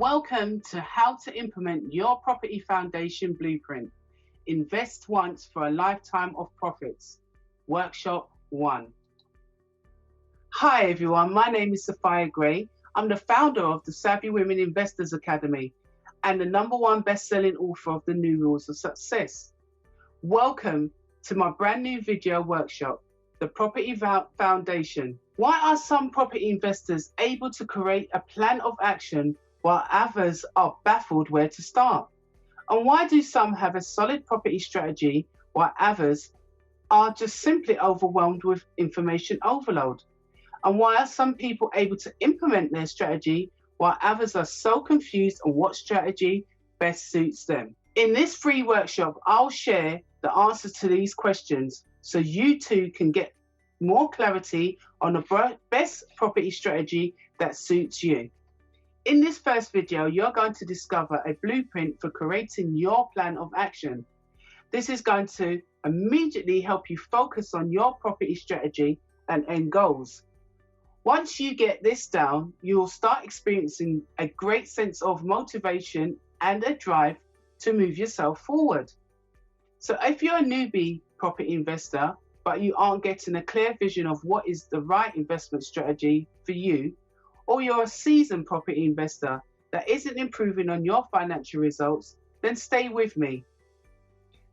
Welcome to How to Implement Your Property Foundation Blueprint. Invest once for a lifetime of profits. Workshop 1. Hi everyone, my name is Sapphire Gray. I'm the founder of the Savvy Women Investors Academy and the #1 best-selling author of the New Rules of Success. Welcome to my brand new video workshop, The Property Foundation. Why are some property investors able to create a plan of action while others are baffled where to start? And why do some have a solid property strategy while others are just simply overwhelmed with information overload? And why are some people able to implement their strategy while others are so confused on what strategy best suits them? In this free workshop, I'll share the answers to these questions so you too can get more clarity on the best property strategy that suits you. In this first video, you're going to discover a blueprint for creating your plan of action. This is going to immediately help you focus on your property strategy and end goals. Once you get this down, you'll start experiencing a great sense of motivation and a drive to move yourself forward. So if you're a newbie property investor, but you aren't getting a clear vision of what is the right investment strategy for you, or you're a seasoned property investor that isn't improving on your financial results, then stay with me,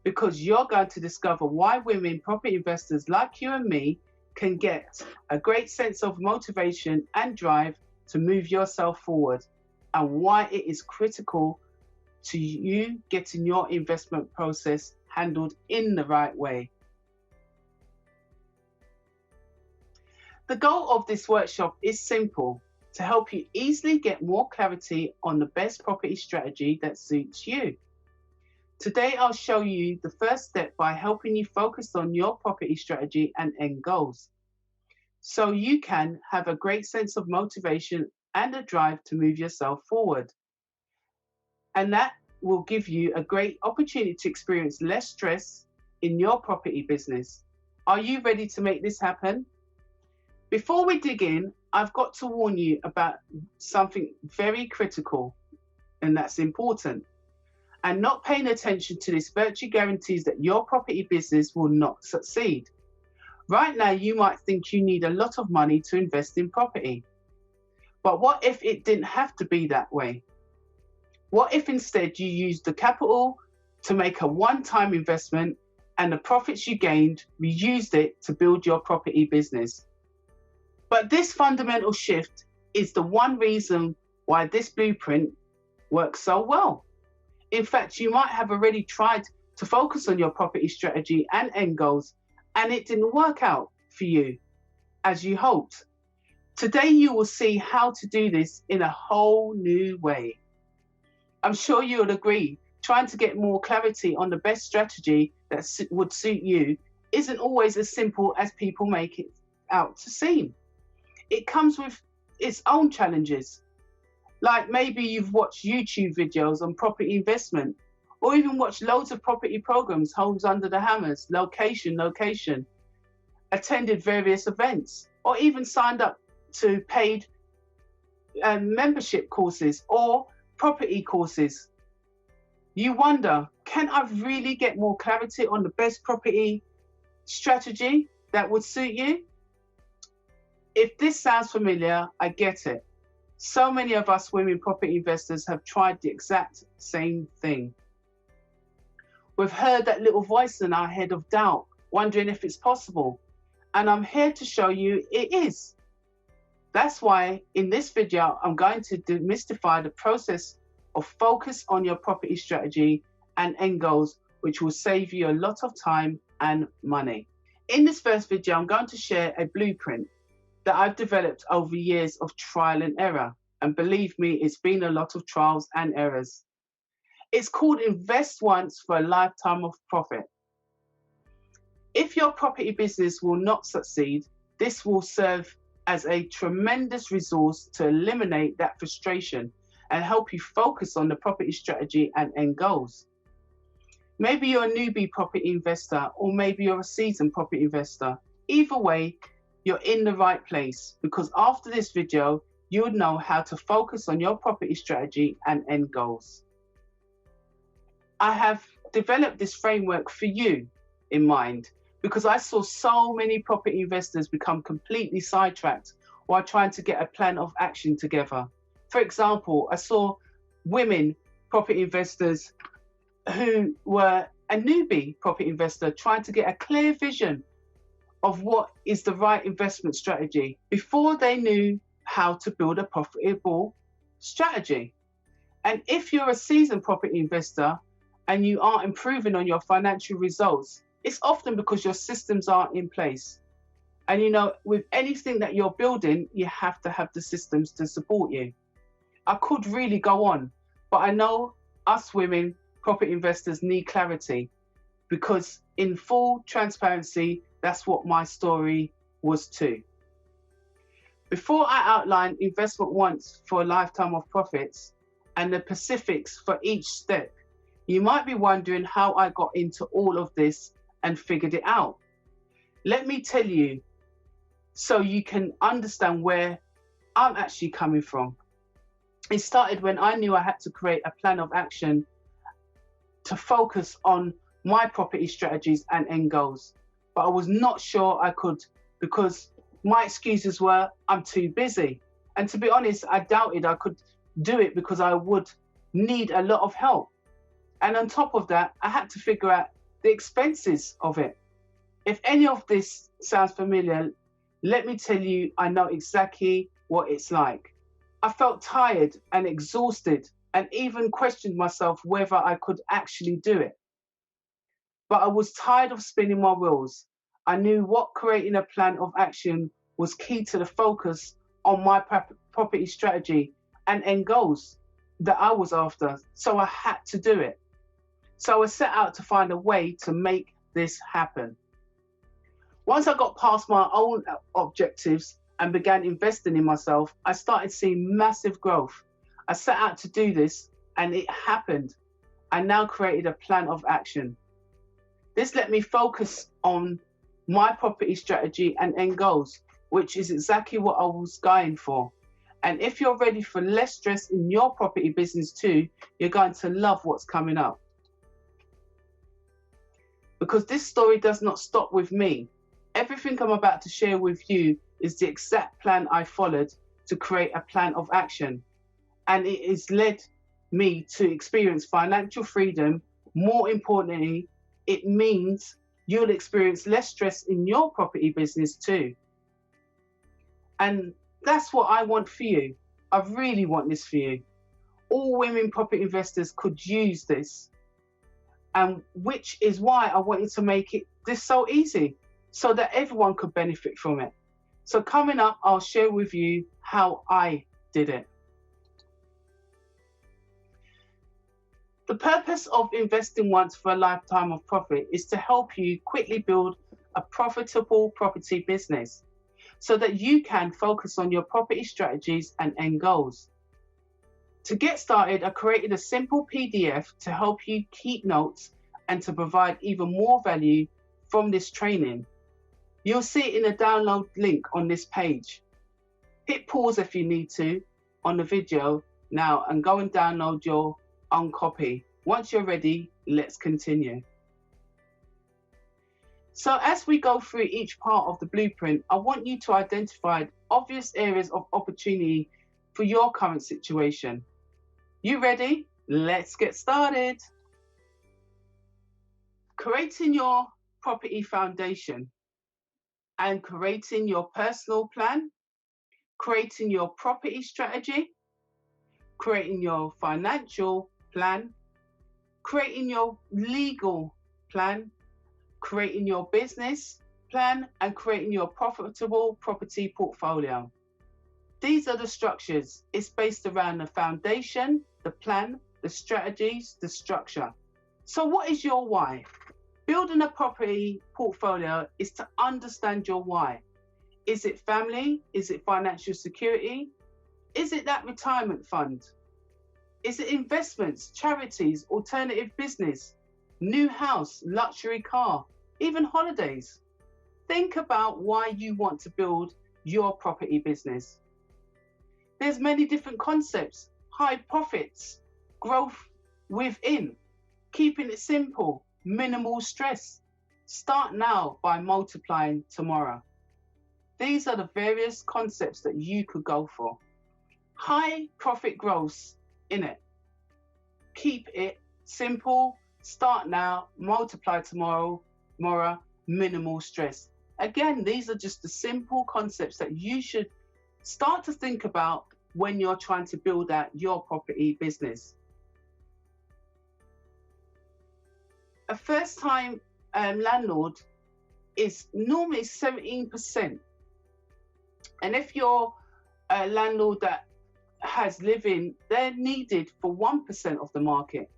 because you're going to discover why women property investors like you and me can get a great sense of motivation and drive to move yourself forward, and why it is critical to you getting your investment process handled in the right way. The goal of this workshop is simple: to help you easily get more clarity on the best property strategy that suits you. Today, I'll show you the first step by helping you focus on your property strategy and end goals, so you can have a great sense of motivation and a drive to move yourself forward. And that will give you a great opportunity to experience less stress in your property business. Are you ready to make this happen? Before we dig in, I've got to warn you about something very critical, and that's important. And not paying attention to this virtually guarantees that your property business will not succeed. Right now, you might think you need a lot of money to invest in property. But what if it didn't have to be that way? What if instead you used the capital to make a one-time investment, and the profits you gained, reused it to build your property business? But this fundamental shift is the one reason why this blueprint works so well. In fact, you might have already tried to focus on your property strategy and end goals, and it didn't work out for you as you hoped. Today, you will see how to do this in a whole new way. I'm sure you'll agree, trying to get more clarity on the best strategy that would suit you isn't always as simple as people make it out to seem. It comes with its own challenges. Like maybe you've watched YouTube videos on property investment, or even watched loads of property programs, Homes Under the Hammers, location, attended various events, or even signed up to paid membership courses or property courses. You wonder, can I really get more clarity on the best property strategy that would suit you? If this sounds familiar, I get it. So many of us women property investors have tried the exact same thing. We've heard that little voice in our head of doubt, wondering if it's possible. And I'm here to show you it is. That's why in this video, I'm going to demystify the process of focus on your property strategy and end goals, which will save you a lot of time and money. In this first video, I'm going to share a blueprint that I've developed over years of trial and error. And believe me, it's been a lot of trials and errors. It's called Invest Once for a Lifetime of Profit. If your property business will not succeed, this will serve as a tremendous resource to eliminate that frustration and help you focus on the property strategy and end goals. Maybe you're a newbie property investor, or maybe you're a seasoned property investor. Either way, you're in the right place, because after this video, you would know how to focus on your property strategy and end goals. I have developed this framework for you in mind because I saw so many property investors become completely sidetracked while trying to get a plan of action together. For example, I saw women property investors who were a newbie property investor trying to get a clear vision of what is the right investment strategy before they knew how to build a profitable strategy. And if you're a seasoned property investor and you aren't improving on your financial results, it's often because your systems aren't in place. And you know, with anything that you're building, you have to have the systems to support you. I could really go on, but I know us women property investors need clarity, because in full transparency, that's what my story was too. Before I outline investment once for a lifetime of profits and the specifics for each step, you might be wondering how I got into all of this and figured it out. Let me tell you so you can understand where I'm actually coming from. It started when I knew I had to create a plan of action to focus on my property strategies and end goals. But I was not sure I could, because my excuses were, I'm too busy. And to be honest, I doubted I could do it because I would need a lot of help. And on top of that, I had to figure out the expenses of it. If any of this sounds familiar, let me tell you, I know exactly what it's like. I felt tired and exhausted and even questioned myself whether I could actually do it. But I was tired of spinning my wheels. I knew what creating a plan of action was key to the focus on my property strategy and end goals that I was after. So I had to do it. So I set out to find a way to make this happen. Once I got past my own objectives and began investing in myself, I started seeing massive growth. I set out to do this and it happened. I now created a plan of action. This let me focus on my property strategy and end goals, which is exactly what I was going for. And if you're ready for less stress in your property business too, you're going to love what's coming up. Because this story does not stop with me. Everything I'm about to share with you is the exact plan I followed to create a plan of action. And it has led me to experience financial freedom. More importantly, it means you'll experience less stress in your property business too. And that's what I want for you. I really want this for you. All women property investors could use this. And which is why I wanted to make it this so easy, so that everyone could benefit from it. So coming up, I'll share with you how I did it. The purpose of investing once for a lifetime of profit is to help you quickly build a profitable property business so that you can focus on your property strategies and end goals. To get started, I created a simple PDF to help you keep notes and to provide even more value from this training. You'll see it in the download link on this page. Hit pause if you need to on the video now and go and download your own copy. Once you're ready, let's continue. So as we go through each part of the blueprint, I want you to identify obvious areas of opportunity for your current situation. You ready? Let's get started. Creating your property foundation and creating your personal plan, creating your property strategy, creating your financial plan, creating your legal plan, creating your business plan, and creating your profitable property portfolio. These are the structures. It's based around the foundation, the plan, the strategies, the structure. So what is your why? Building a property portfolio is to understand your why. Is it family? Is it financial security? Is it that retirement fund? Is it investments, charities, alternative business, new house, luxury car, even holidays? Think about why you want to build your property business. There's many different concepts: high profits, growth within, keeping it simple, minimal stress. Start now by multiplying tomorrow. These are the various concepts that you could go for. High profit growth in it. Keep it simple, start now, multiply tomorrow, minimal stress. Again, these are just the simple concepts that you should start to think about when you're trying to build out your property business. A first-time landlord is normally 17%. And if you're a landlord that has living, they're needed for 1% of the market.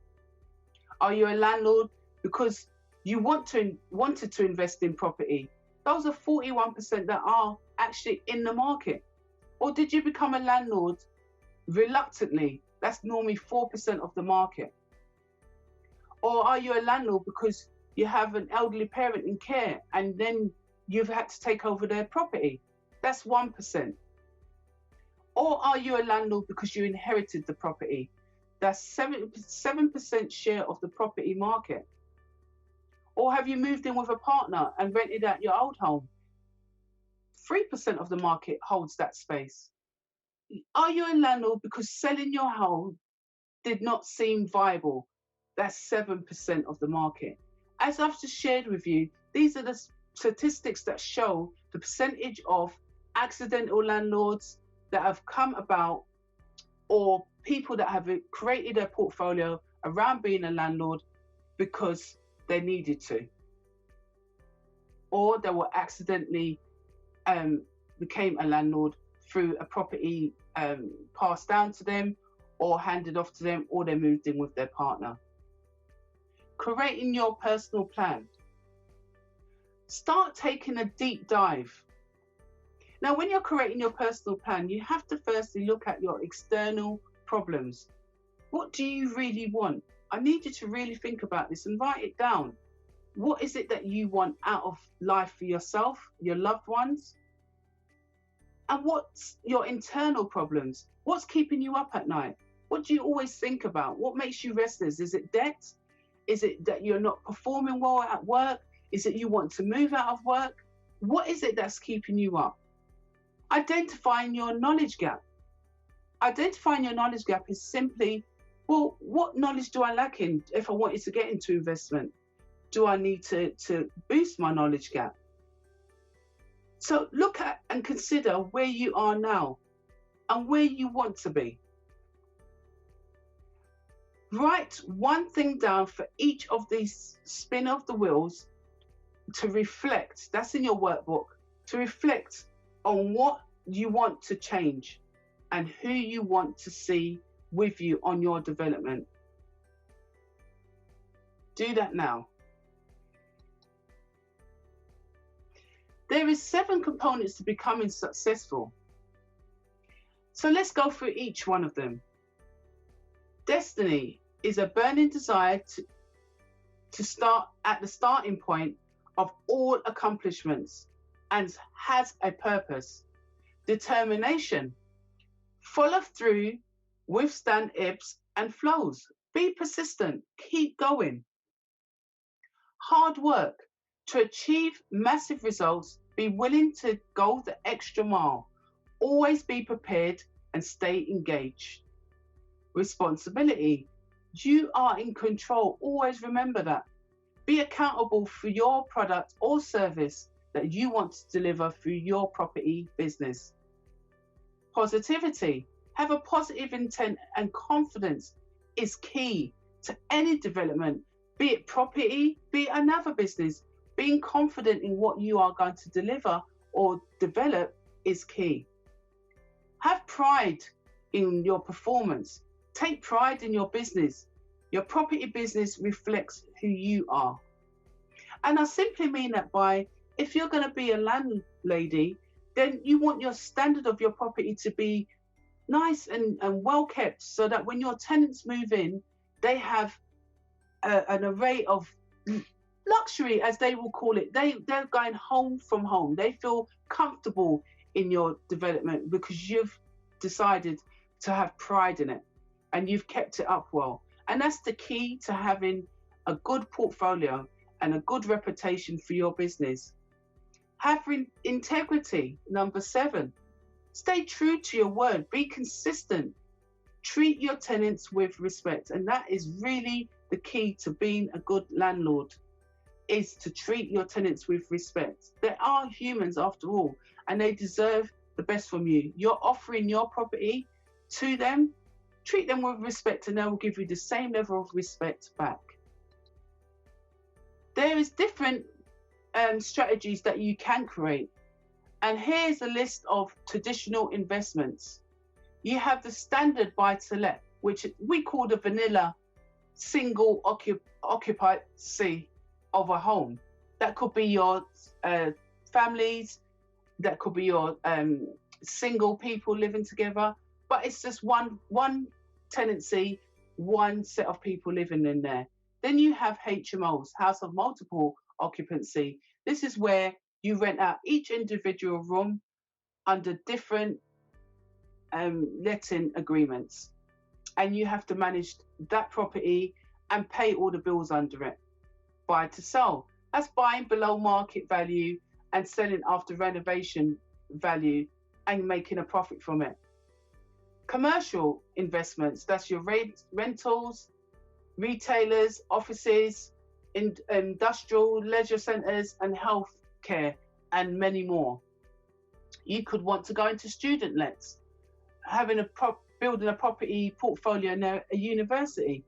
Are you a landlord because you wanted to invest in property? Those are 41% that are actually in the market. Or did you become a landlord reluctantly? That's normally 4% of the market. Or are you a landlord because you have an elderly parent in care and then you've had to take over their property? That's 1%. Or are you a landlord because you inherited the property? That's 7% share of the property market. Or have you moved in with a partner and rented out your old home? 3% of the market holds that space. Are you a landlord because selling your home did not seem viable? That's 7% of the market. As I've just shared with you, these are the statistics that show the percentage of accidental landlords that have come about, or people that have created a portfolio around being a landlord because they needed to, or they were accidentally became a landlord through a property passed down to them or handed off to them, or they moved in with their partner. Creating your personal plan. Start taking a deep dive. Now, when you're creating your personal plan, you have to firstly look at your external problems. What do you really want? I need you to really think about this and write it down. What is it that you want out of life for yourself, your loved ones? And what's your internal problems? What's keeping you up at night? What do you always think about? What makes you restless? Is it debt? Is it that you're not performing well at work? Is it you want to move out of work? What is it that's keeping you up? Identifying your knowledge gap. Identifying your knowledge gap is simply, well, what knowledge do I lack in if I wanted to get into investment? Do I need to boost my knowledge gap? So look at and consider where you are now and where you want to be. Write one thing down for each of these spin of the wheels to reflect. That's in your workbook, to reflect on what you want to change and who you want to see with you on your development. Do that now. There is 7 components to becoming successful. So let's go through each one of them. Destiny is a burning desire to start at the starting point of all accomplishments and has a purpose. Determination, follow through, withstand ebbs and flows. Be persistent, keep going. Hard work, to achieve massive results, be willing to go the extra mile. Always be prepared and stay engaged. Responsibility, you are in control. Always remember that. Be accountable for your product or service that you want to deliver through your property business. Positivity, have a positive intent and confidence is key to any development, be it property, be it another business. Being confident in what you are going to deliver or develop is key. Have pride in your performance. Take pride in your business. Your property business reflects who you are. And I simply mean that by, if you're going to be a landlady, then you want your standard of your property to be nice and well kept, so that when your tenants move in, they have an array of luxury, as they will call it. They're going home from home. They feel comfortable in your development because you've decided to have pride in it, and you've kept it up well. And that's the key to having a good portfolio and a good reputation for your business. Having integrity, number 7. Stay true to your word. Be consistent. Treat your tenants with respect. And that is really the key to being a good landlord, is to treat your tenants with respect. They are humans after all, and they deserve the best from you. You're offering your property to them. Treat them with respect, and they will give you the same level of respect back. There is different strategies that you can create. And here's a list of traditional investments. You have the standard buy-to-let, which we call the vanilla single occupancy of a home. That could be your families, that could be your single people living together, but it's just one tenancy, one set of people living in there. Then you have HMOs, house of multiple occupancy. This is where you rent out each individual room under different letting agreements, and you have to manage that property and pay all the bills under it. Buy to sell, that's buying below market value and selling after renovation value and making a profit from it. Commercial investments, that's your rentals, retailers, offices, industrial, leisure centres and health care, and many more. You could want to go into student lets, building a property portfolio near a university.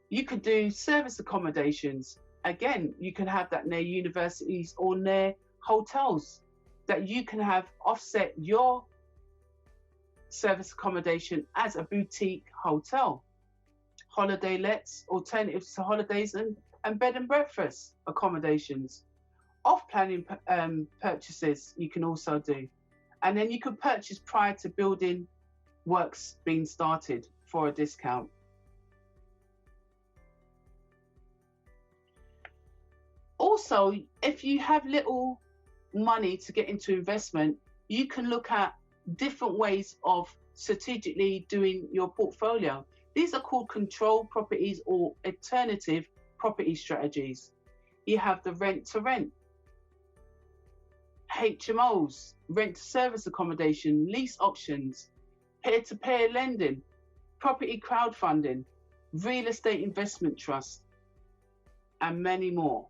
You could do service accommodations. Again, you can have that near universities or near hotels, that you can have offset your service accommodation as a boutique hotel. Holiday lets, alternatives to holidays, and bed and breakfast accommodations. Off-planning purchases you can also do. And then you can purchase prior to building works being started for a discount. Also, if you have little money to get into investment, you can look at different ways of strategically doing your portfolio. These are called control properties or alternative property strategies. You have the rent to rent, HMOs, rent to service accommodation, lease options, peer-to-peer lending, property crowdfunding, real estate investment trust, and many more.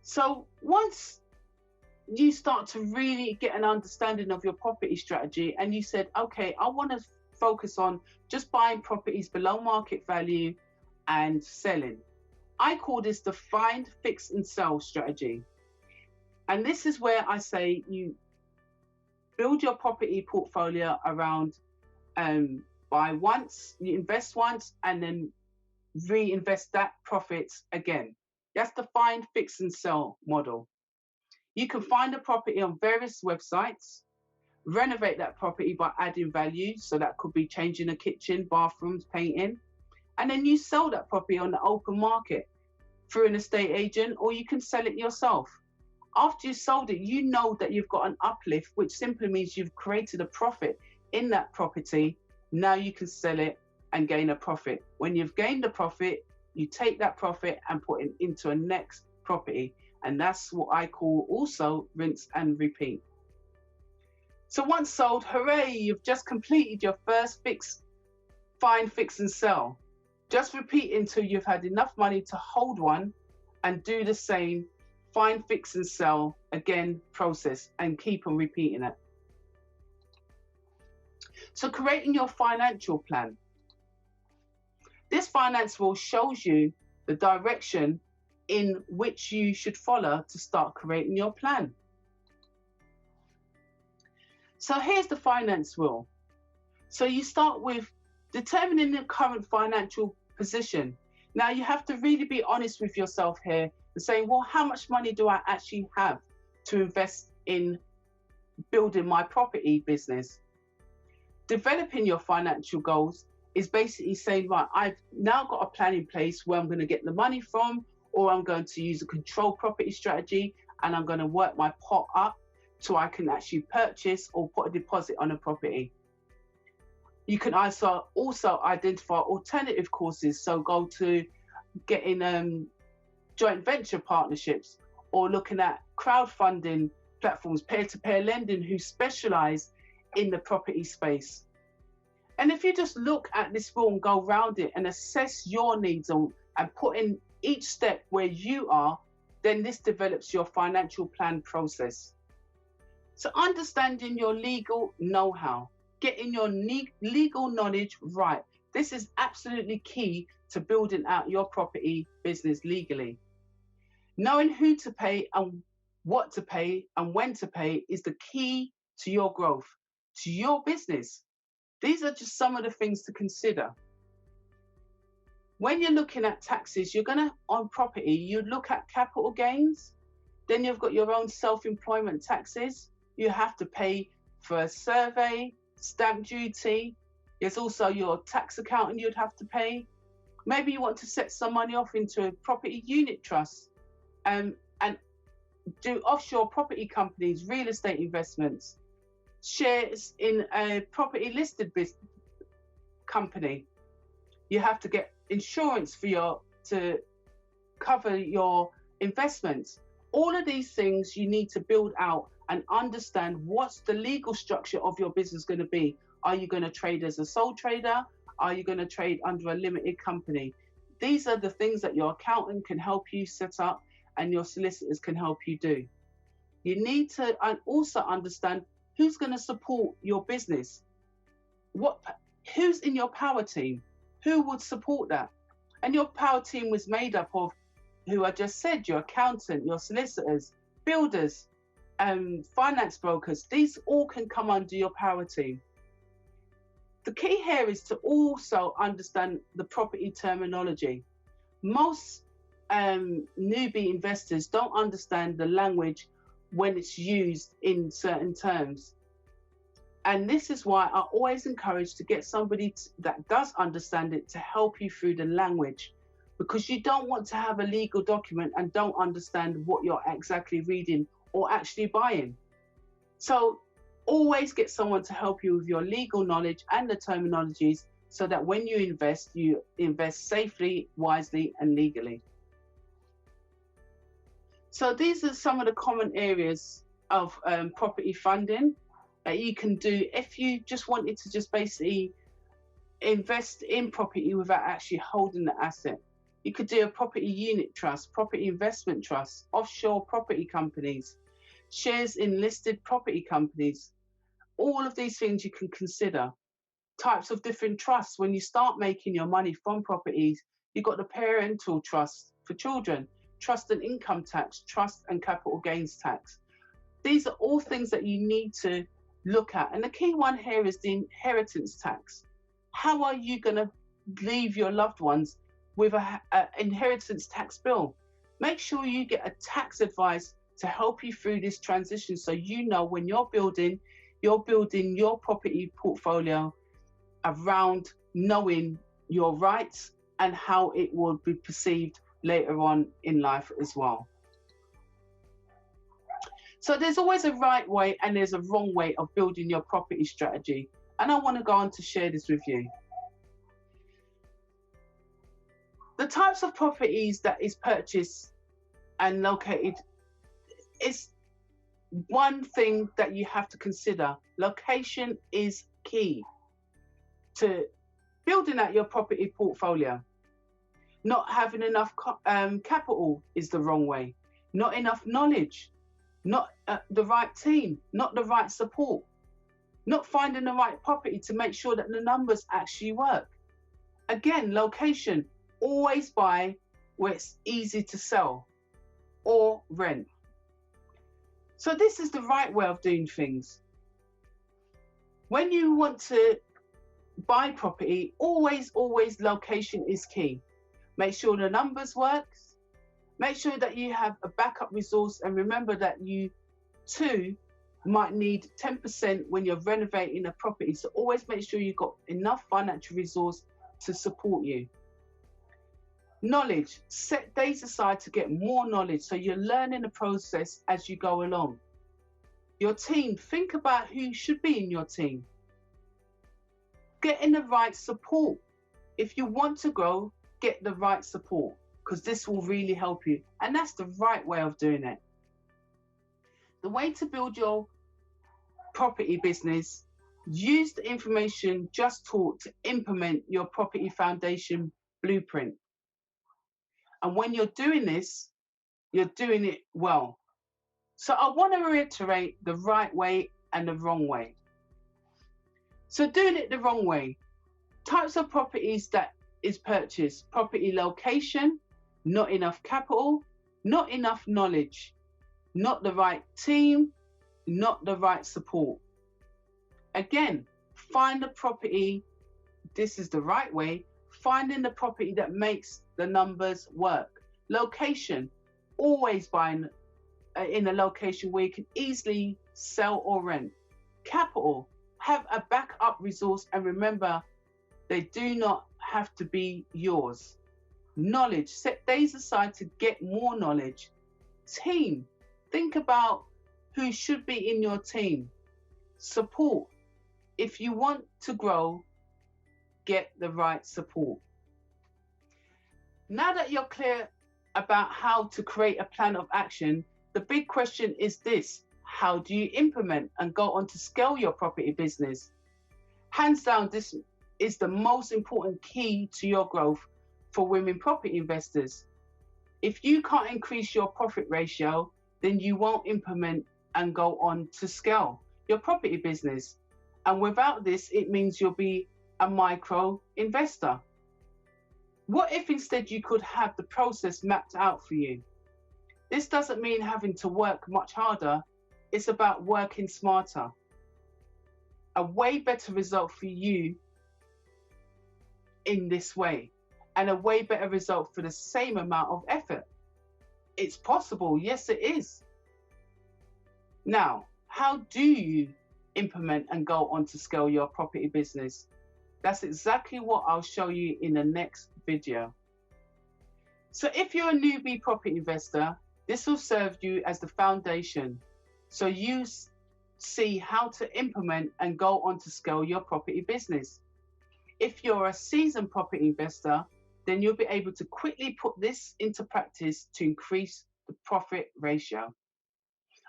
So once you start to really get an understanding of your property strategy and you said, okay, I want to focus on just buying properties below market value and selling. I call this the find, fix and sell strategy. And this is where I say you build your property portfolio around buy once, you invest once, and then reinvest that profits again. That's the find, fix and sell model. You can find a property on various websites, renovate that property by adding value. So that could be changing a kitchen, bathrooms, painting. And then you sell that property on the open market through an estate agent, or you can sell it yourself. After you sold it, you know that you've got an uplift, which simply means you've created a profit in that property. Now you can sell it and gain a profit. When you've gained a profit, you take that profit and put it into a next property. And that's what I call also rinse and repeat. So once sold, hooray, you've just completed your first find, fix and sell. Just repeat until you've had enough money to hold one and do the same find, fix and sell again process, and keep on repeating it. So creating your financial plan. This finance rule shows you the direction in which you should follow to start creating your plan. So here's the finance rule. So you start with determining the current financial position. Now you have to really be honest with yourself here and say, well, how much money do I actually have to invest in building my property business? Developing your financial goals is basically saying, right, I've now got a plan in place where I'm going to get the money from, or I'm going to use a control property strategy, and I'm going to work my pot up so I can actually purchase or put a deposit on a property. You can also identify alternative courses, so go to getting joint venture partnerships, or looking at crowdfunding platforms, peer-to-peer lending, who specialize in the property space. And if you just look at this wheel and go around it and assess your needs and put in each step where you are, then this develops your financial plan process. So understanding your legal know-how, getting your legal knowledge right. This is absolutely key to building out your property business legally. Knowing who to pay and what to pay and when to pay is the key to your growth, to your business. These are just some of the things to consider. When you're looking at taxes, on property, you look at capital gains. Then you've got your own self-employment taxes. You have to pay for a survey, stamp duty. There's also your tax accountant you'd have to pay. Maybe you want to set some money off into a property unit trust and do offshore property companies, real estate investments, shares in a property listed company. You have to get insurance to cover your investments. All of these things you need to build out and understand what's the legal structure of your business going to be. Are you going to trade as a sole trader? Are you going to trade under a limited company? These are the things that your accountant can help you set up and your solicitors can help you do. You need to also understand who's going to support your business. Who's in your power team? Who would support that? And your power team was made up of, who I just said, your accountant, your solicitors, builders, finance brokers. These all can come under your power team. The key here is to also understand the property terminology. Most newbie investors don't understand the language when it's used in certain terms. And this is why I always encourage to get somebody that does understand it to help you through the language, because you don't want to have a legal document and don't understand what you're exactly reading or actually buying. So always get someone to help you with your legal knowledge and the terminologies, so that when you invest safely, wisely, and legally. So these are some of the common areas of property funding that you can do if you just wanted to just basically invest in property without actually holding the asset. You could do a property unit trust, property investment trust, offshore property companies, shares in listed property companies. All of these things you can consider. Types of different trusts. When you start making your money from properties, you've got the parental trust for children, trust and income tax, trust and capital gains tax. These are all things that you need to look at. And the key one here is the inheritance tax. How are you going to leave your loved ones with an inheritance tax bill? Make sure you get a tax advice to help you through this transition, so you know when you're building your property portfolio around knowing your rights and how it will be perceived later on in life as well. So there's always a right way and there's a wrong way of building your property strategy. And I want to go on to share this with you. The types of properties that is purchased and located is one thing that you have to consider. Location is key to building out your property portfolio. Not having enough capital is the wrong way. Not enough knowledge, not the right team, not the right support, not finding the right property to make sure that the numbers actually work. Again, location, always buy where it's easy to sell or rent. So this is the right way of doing things. When you want to buy property, always location is key. Make sure the numbers work. Make sure that you have a backup resource, and remember that you too might need 10% when you're renovating a property. So always make sure you've got enough financial resource to support you. Knowledge. Set days aside to get more knowledge so you're learning the process as you go along. Your team. Think about who should be in your team. Getting the right support. If you want to grow, get the right support, because this will really help you. And that's the right way of doing it. The way to build your property business, use the information just taught to implement your property foundation blueprint. And when you're doing this, you're doing it well. So I want to reiterate the right way and the wrong way. So doing it the wrong way. Types of properties that is purchased. Property location, not enough capital, not enough knowledge, not the right team, not the right support. Again, find the property. This is the right way. Finding the property that makes the numbers work. Location, always buying in a location where you can easily sell or rent. Capital, have a backup resource, and remember, they do not have to be yours. Knowledge, set days aside to get more knowledge. Team, think about who should be in your team. Support, if you want to grow, get the right support. Now that you're clear about how to create a plan of action, the big question is this: how do you implement and go on to scale your property business? Hands down, this is the most important key to your growth for women property investors. If you can't increase your profit ratio, then you won't implement and go on to scale your property business. And without this, it means you'll be a micro investor. What if instead you could have the process mapped out for you? This doesn't mean having to work much harder. It's about working smarter. A way better result for you in this way, and a way better result for the same amount of effort. It's possible, yes it is. Now, how do you implement and go on to scale your property business? That's exactly what I'll show you in the next video. So if you're a newbie property investor, this will serve you as the foundation, so you see how to implement and go on to scale your property business. If you're a seasoned property investor, then you'll be able to quickly put this into practice to increase the profit ratio.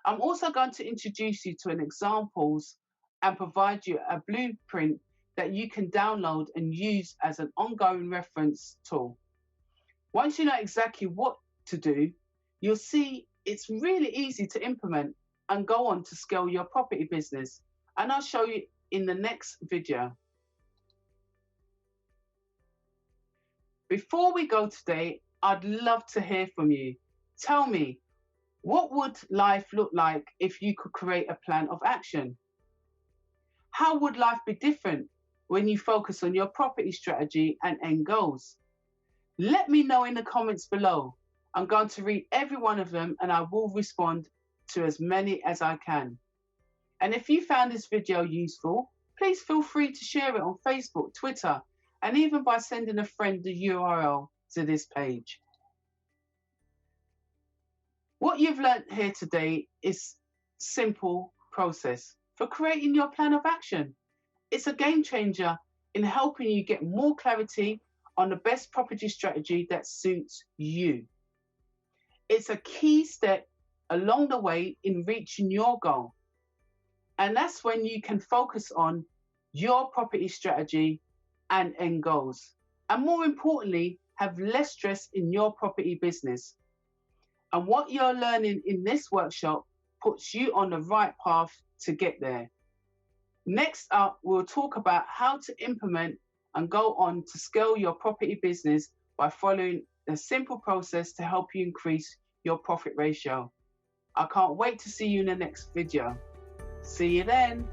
I'm also going to introduce you to an examples and provide you a blueprint that you can download and use as an ongoing reference tool. Once you know exactly what to do, you'll see it's really easy to implement and go on to scale your property business. And I'll show you in the next video. Before we go today, I'd love to hear from you. Tell me, what would life look like if you could create a plan of action? How would life be different when you focus on your property strategy and end goals? Let me know in the comments below. I'm going to read every one of them, and I will respond to as many as I can. And if you found this video useful, please feel free to share it on Facebook, Twitter, and even by sending a friend the URL to this page. What you've learned here today is simple process for creating your plan of action. It's a game changer in helping you get more clarity on the best property strategy that suits you. It's a key step along the way in reaching your goal. And that's when you can focus on your property strategy and end goals. And more importantly, have less stress in your property business. And what you're learning in this workshop puts you on the right path to get there. Next up, we'll talk about how to implement and go on to scale your property business by following a simple process to help you increase your profit ratio. I can't wait to see you in the next video. See you then.